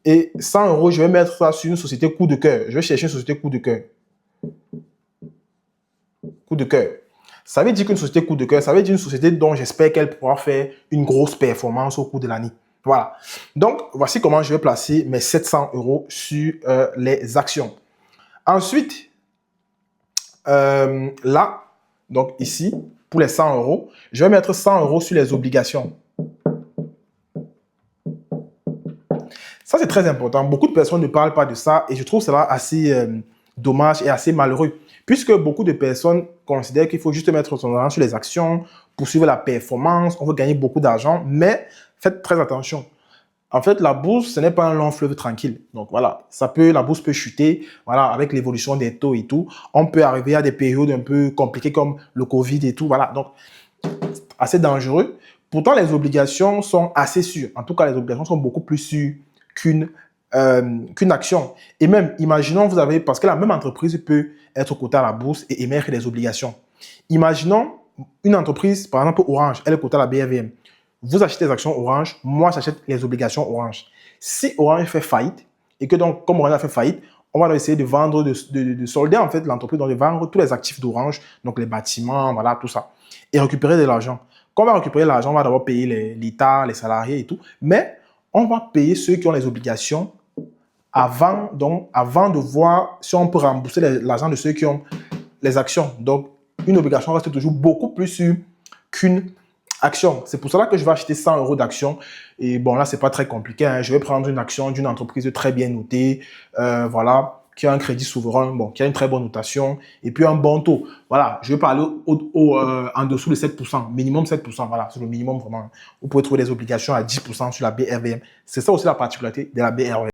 Et 100 euros, je vais mettre ça sur une société coup de cœur. Je vais chercher une société coup de cœur. Coup de cœur. Ça veut dire qu'une société coup de cœur, ça veut dire une société dont j'espère qu'elle pourra faire une grosse performance au cours de l'année. Voilà. Donc, voici comment je vais placer mes 700 euros sur les actions. Ensuite, là, donc ici, pour les 100 euros, je vais mettre 100 euros sur les obligations. Ça, c'est très important. Beaucoup de personnes ne parlent pas de ça et je trouve cela assez dommage et assez malheureux. Puisque beaucoup de personnes considèrent qu'il faut juste mettre son argent sur les actions, poursuivre la performance, on veut gagner beaucoup d'argent, mais faites très attention. En fait, la bourse, ce n'est pas un long fleuve tranquille. Donc voilà, la bourse peut chuter, voilà, avec l'évolution des taux et tout. On peut arriver à des périodes un peu compliquées comme le Covid et tout, voilà. Donc, assez dangereux. Pourtant, les obligations sont assez sûres. En tout cas, les obligations sont beaucoup plus sûres qu'une action. Et même, imaginons, parce que la même entreprise peut être cotée à la bourse et émettre des obligations. Imaginons une entreprise, par exemple Orange, elle est cotée à la BRVM. Vous achetez les actions Orange, moi j'achète les obligations Orange. Si Orange fait faillite, et que donc, comme Orange a fait faillite, on va essayer de vendre, de solder en fait l'entreprise, donc de vendre tous les actifs d'Orange, donc les bâtiments, voilà, tout ça, et récupérer de l'argent. Quand on va récupérer l'argent, on va d'abord payer l'État, les salariés et tout, mais on va payer ceux qui ont les obligations avant de voir si on peut rembourser l'argent de ceux qui ont les actions. Donc, une obligation reste toujours beaucoup plus sûre qu'une action. C'est pour cela que je vais acheter 100 euros d'actions. Et bon, là, c'est pas très compliqué, hein. Je vais prendre une action d'une entreprise très bien notée, voilà, qui a un crédit souverain, bon, qui a une très bonne notation, et puis un bon taux. Voilà, je vais pas aller en dessous de 7%, minimum 7%, voilà, c'est le minimum vraiment. Vous pouvez trouver des obligations à 10% sur la BRVM. C'est ça aussi la particularité de la BRVM.